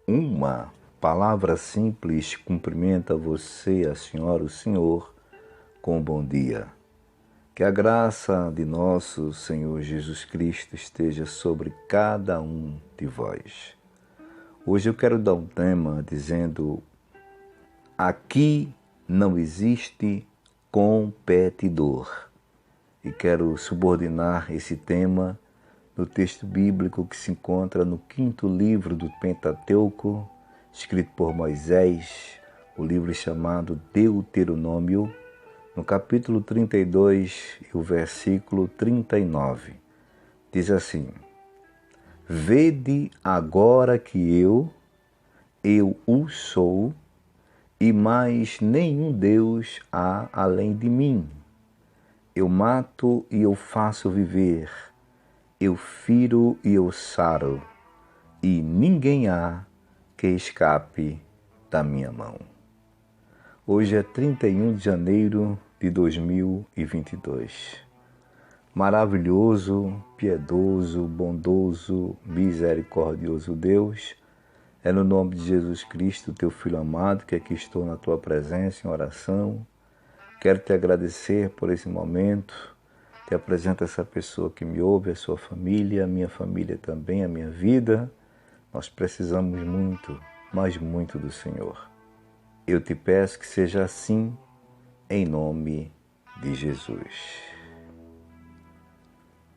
Uma palavra simples cumprimenta você, a senhora, o senhor, com bom dia. Que a graça de nosso Senhor Jesus Cristo esteja sobre cada um de vós. Hoje eu quero dar um tema dizendo: aqui não existe competidor. E quero subordinar esse tema no texto bíblico que se encontra no 5º livro do Pentateuco, escrito por Moisés, o livro chamado Deuteronômio, no capítulo 32 e o versículo 39. Diz assim: Vede agora que eu o sou, e mais nenhum Deus há além de mim. Eu mato e eu faço viver, eu firo e eu saro, e ninguém há que escape da minha mão. Hoje é 31 de janeiro de 2022. Maravilhoso, piedoso, bondoso, misericordioso Deus, é no nome de Jesus Cristo, teu Filho amado, que aqui estou na tua presença em oração. Quero te agradecer por esse momento. Te apresento essa pessoa que me ouve, a sua família, a minha família também, a minha vida. Nós precisamos muito, mas muito do Senhor. Eu te peço que seja assim, em nome de Jesus.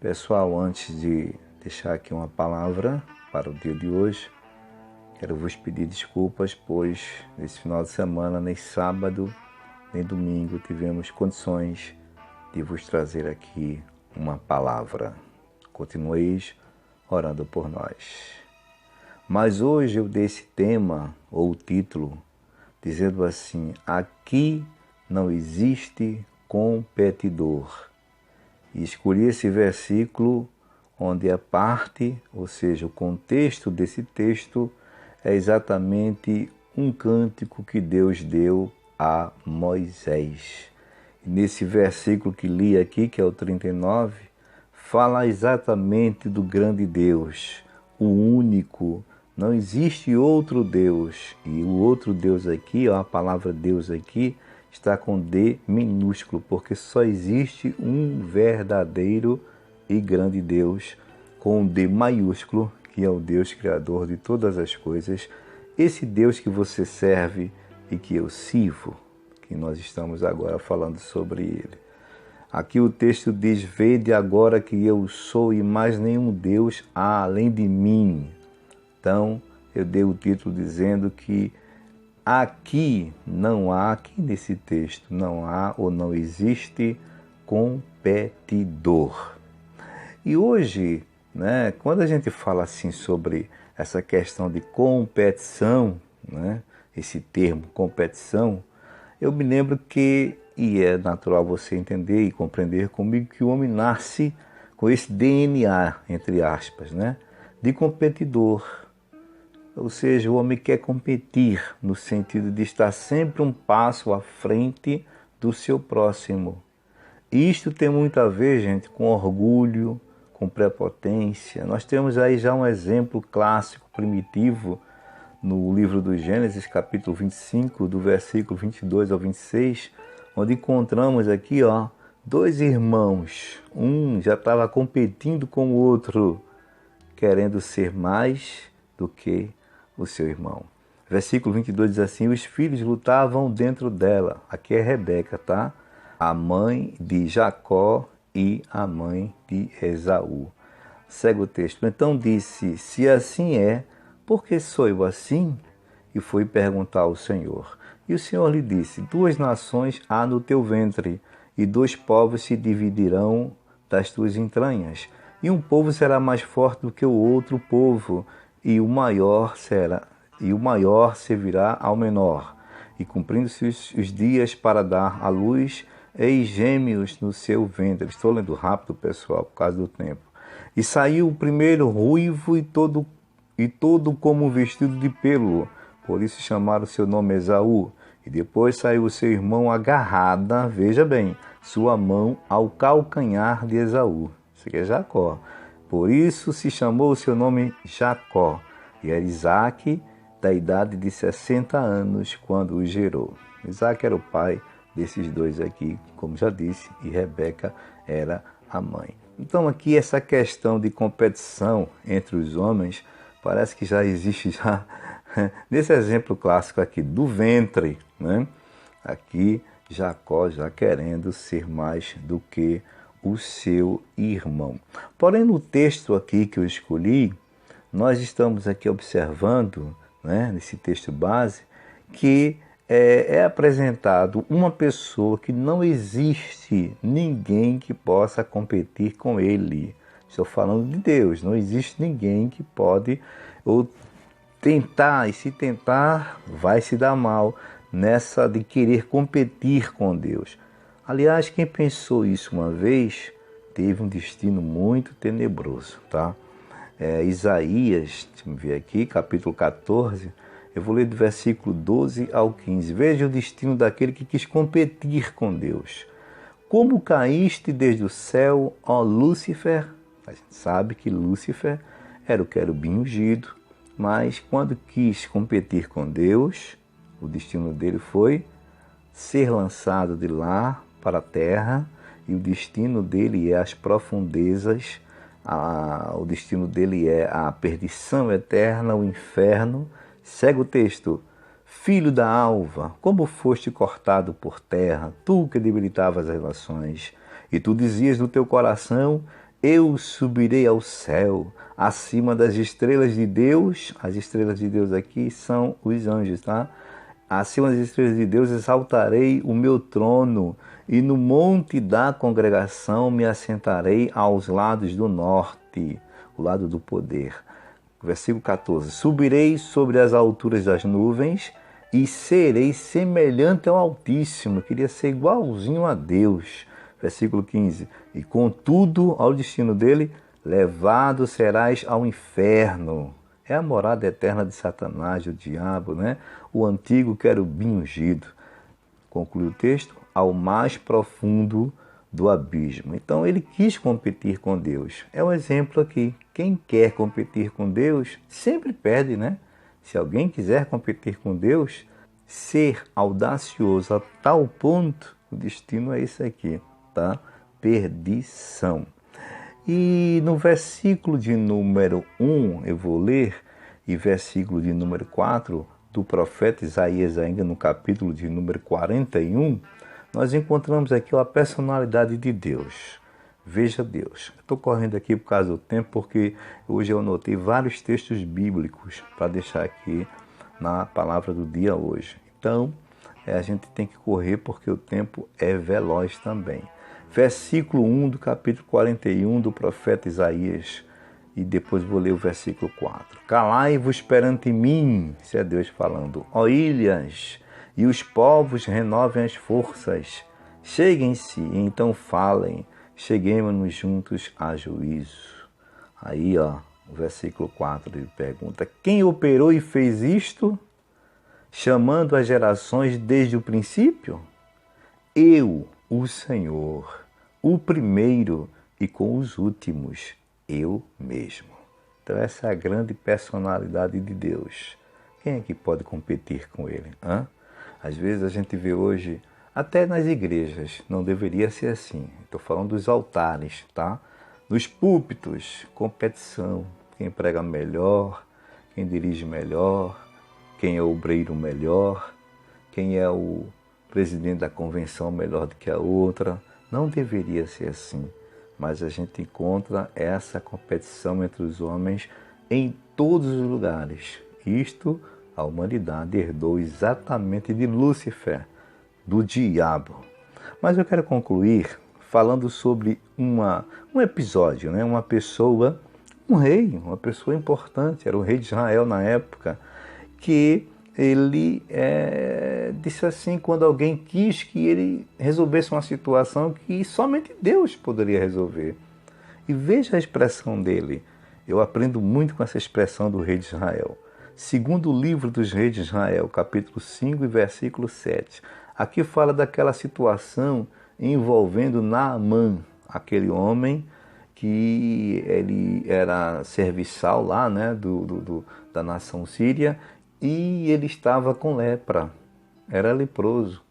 Pessoal, antes de deixar aqui uma palavra para o dia de hoje, quero vos pedir desculpas, pois nesse final de semana, nem sábado, nem domingo, tivemos condições de vos trazer aqui uma palavra. Continueis orando por nós. Mas hoje eu dei esse tema, ou o título, dizendo assim: aqui não existe competidor. E escolhi esse versículo onde a parte, ou seja, o contexto desse texto é exatamente um cântico que Deus deu a Moisés. E nesse versículo que li aqui, que é o 39, fala exatamente do grande Deus, o único. Não existe outro Deus. E o outro Deus aqui, a palavra Deus aqui, está com D minúsculo, porque só existe um verdadeiro e grande Deus, com D maiúsculo, que é o Deus criador de todas as coisas. Esse Deus que você serve e que eu sirvo, que nós estamos agora falando sobre ele. Aqui o texto diz: Vede agora que eu sou e mais nenhum Deus há além de mim. Então, eu dei o título dizendo que aqui nesse texto, não há ou não existe competidor. E hoje, quando a gente fala assim sobre essa questão de competição, esse termo competição, eu me lembro que, e é natural você entender e compreender comigo, que o homem nasce com esse DNA, entre aspas, de competidor. Ou seja, o homem quer competir no sentido de estar sempre um passo à frente do seu próximo. E isto tem muito a ver, gente, com orgulho, com prepotência. Nós temos aí já um exemplo clássico, primitivo, no livro do Gênesis, capítulo 25, do versículo 22 ao 26, onde encontramos aqui, dois irmãos. Um já estava competindo com o outro, querendo ser mais do que o seu irmão. Versículo 22 diz assim: os filhos lutavam dentro dela. Aqui é Rebeca, tá? A mãe de Jacó e a mãe de Esaú. Segue o texto. Então disse: se assim é, por que sou eu assim? E foi perguntar ao Senhor. E o Senhor lhe disse: 2 nações há no teu ventre, e 2 povos se dividirão das tuas entranhas. E um povo será mais forte do que o outro povo, e o maior servirá ao menor. E cumprindo-se os dias para dar à luz, eis gêmeos no seu ventre. Estou lendo rápido, pessoal, por causa do tempo. E saiu o primeiro ruivo e todo como vestido de pelo. Por isso chamaram seu nome Esaú. E depois saiu o seu irmão agarrada, veja bem, sua mão ao calcanhar de Esaú. Isso aqui é Jacó. Por isso se chamou o seu nome Jacó. E era Isaque, da idade de 60 anos quando o gerou. Isaac era o pai desses dois aqui, como já disse, e Rebeca era a mãe. Então aqui essa questão de competição entre os homens parece que já existe já nesse exemplo clássico aqui do ventre, né? Aqui Jacó já querendo ser mais do que o seu irmão. Porém, no texto aqui que eu escolhi, nós estamos aqui observando, né, nesse texto base, que é apresentado uma pessoa que não existe ninguém que possa competir com ele. Estou falando de Deus, não existe ninguém que pode ou tentar, e se tentar, vai se dar mal nessa de querer competir com Deus. Aliás, quem pensou isso uma vez teve um destino muito tenebroso, tá? Isaías, deixa eu ver aqui, capítulo 14, eu vou ler do versículo 12 ao 15. Veja o destino daquele que quis competir com Deus. Como caíste desde o céu, ó Lúcifer? A gente sabe que Lúcifer era o querubim ungido, mas quando quis competir com Deus, o destino dele foi ser lançado de lá para a terra, e o destino dele é as profundezas, o destino dele é a perdição eterna, o inferno. Segue o texto. Filho da alva, como foste cortado por terra, tu que debilitavas as nações, e tu dizias no teu coração, eu subirei ao céu, acima das estrelas de Deus. As estrelas de Deus aqui são os anjos, tá? Acima das estrelas de Deus exaltarei o meu trono, e no monte da congregação me assentarei aos lados do norte, o lado do poder. Versículo 14. Subirei sobre as alturas das nuvens e serei semelhante ao Altíssimo. Eu queria ser igualzinho a Deus. Versículo 15. E contudo, ao destino dele, levado serás ao inferno. É a morada eterna de Satanás, o diabo, né? O antigo querubim ungido. Conclui o texto, ao mais profundo do abismo. Então ele quis competir com Deus. É um exemplo aqui. Quem quer competir com Deus sempre perde, né? Se alguém quiser competir com Deus, ser audacioso a tal ponto, o destino é esse aqui, tá? Perdição. E no versículo de número 1, eu vou ler, e versículo de número 4 do profeta Isaías, ainda no capítulo de número 41, nós encontramos aqui a personalidade de Deus. Veja Deus. Estou correndo aqui por causa do tempo, porque hoje eu anotei vários textos bíblicos para deixar aqui na palavra do dia hoje. Então, a gente tem que correr porque o tempo é veloz também. Versículo 1 do capítulo 41 do profeta Isaías. E depois vou ler o versículo 4. Calai-vos perante mim, isso é Deus falando, ó ilhas, e os povos renovem as forças. Cheguem-se e então falem, cheguemos-nos juntos a juízo. Aí, ó, o versículo 4 ele pergunta, quem operou e fez isto, chamando as gerações desde o princípio? Eu, o Senhor, o primeiro e com os últimos, eu mesmo. Então essa é a grande personalidade de Deus. Quem é que pode competir com ele? Às vezes a gente vê hoje, até nas igrejas, não deveria ser assim. Estou falando dos altares, tá? Nos púlpitos, competição. Quem prega melhor, quem dirige melhor, quem é o obreiro melhor, quem é o presidente da convenção melhor do que a outra. Não deveria ser assim. Mas a gente encontra essa competição entre os homens em todos os lugares. Isto a humanidade herdou exatamente de Lúcifer, do diabo. Mas eu quero concluir falando sobre um episódio, né? Uma pessoa, um rei, uma pessoa importante, era o rei de Israel na época, que ele disse assim, quando alguém quis que ele resolvesse uma situação que somente Deus poderia resolver. E veja a expressão dele. Eu aprendo muito com essa expressão do rei de Israel. Segundo o livro dos reis de Israel, capítulo 5 e versículo 7. Aqui fala daquela situação envolvendo Naamã, aquele homem que ele era serviçal lá, né, da nação síria, e ele estava com lepra, era leproso.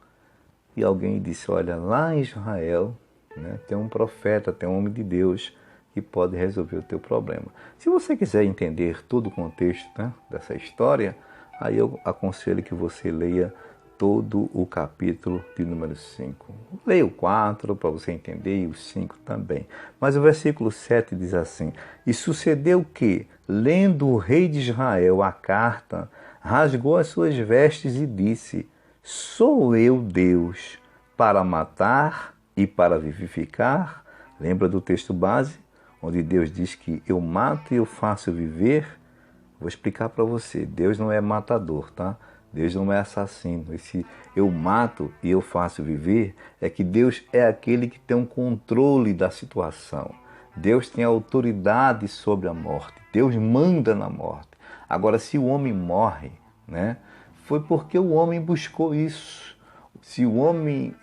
E alguém disse, olha, lá em Israel, né, tem um profeta, tem um homem de Deus que pode resolver o teu problema. Se você quiser entender todo o contexto, né, dessa história, aí eu aconselho que você leia todo o capítulo de número 5. Leia o 4 para você entender e o 5 também. Mas o versículo 7 diz assim, e sucedeu que, lendo o rei de Israel a carta, rasgou as suas vestes e disse, sou eu Deus para matar e para vivificar? Lembra do texto base, onde Deus diz que eu mato e eu faço viver? Vou explicar para você, Deus não é matador, tá? Deus não é assassino. Esse eu mato e eu faço viver é que Deus é aquele que tem um controle da situação. Deus tem autoridade sobre a morte. Deus manda na morte. Agora, se o homem morre, né, foi porque o homem buscou isso. Se o homem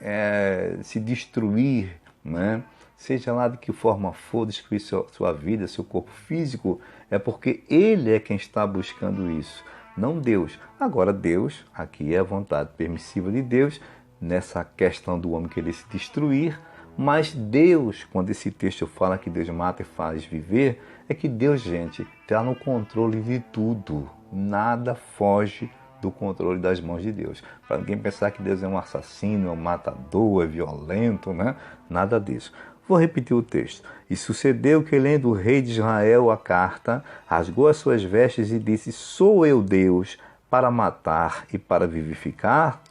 se destruir, né, seja lá de que forma for, destruir sua vida, seu corpo físico, é porque ele é quem está buscando isso, não Deus. Agora Deus, aqui é a vontade permissiva de Deus, nessa questão do homem querer se destruir, mas Deus, quando esse texto fala que Deus mata e faz viver, é que Deus, gente, está no controle de tudo. Nada foge do controle das mãos de Deus. Para ninguém pensar que Deus é um assassino, é um matador, é violento, né? Nada disso. Vou repetir o texto. E sucedeu que, lendo o rei de Israel a carta, rasgou as suas vestes e disse, sou eu Deus para matar e para vivificar?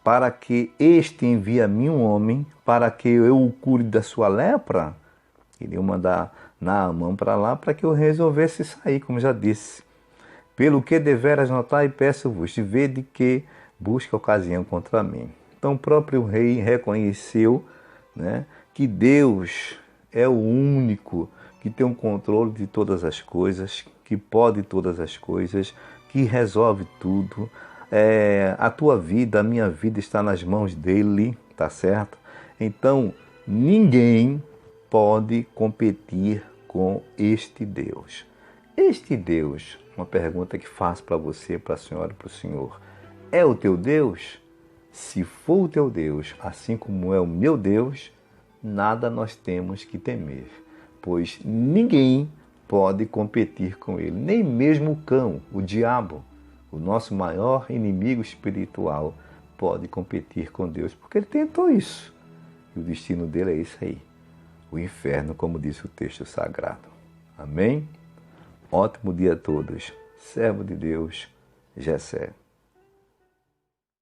Para que este envie a mim um homem, para que eu o cure da sua lepra? Queria mandar Naamã para lá para que eu resolvesse sair, como já disse. Pelo que deveras notar e peço-vos, de vede que busca ocasião contra mim. Então o próprio rei reconheceu, né, que Deus é o único que tem o controle de todas as coisas, que pode todas as coisas, que resolve tudo. A tua vida, a minha vida está nas mãos dele, tá certo? Então ninguém pode competir com este Deus. Este Deus, uma pergunta que faço para você, para a senhora e para o senhor, é o teu Deus? Se for o teu Deus, assim como é o meu Deus, nada nós temos que temer, pois ninguém pode competir com ele, nem mesmo o cão, o diabo, o nosso maior inimigo espiritual, pode competir com Deus, porque ele tentou isso. E o destino dele é isso aí, o inferno, como disse o texto sagrado. Amém? Ótimo dia a todos. Servo de Deus, Jessé.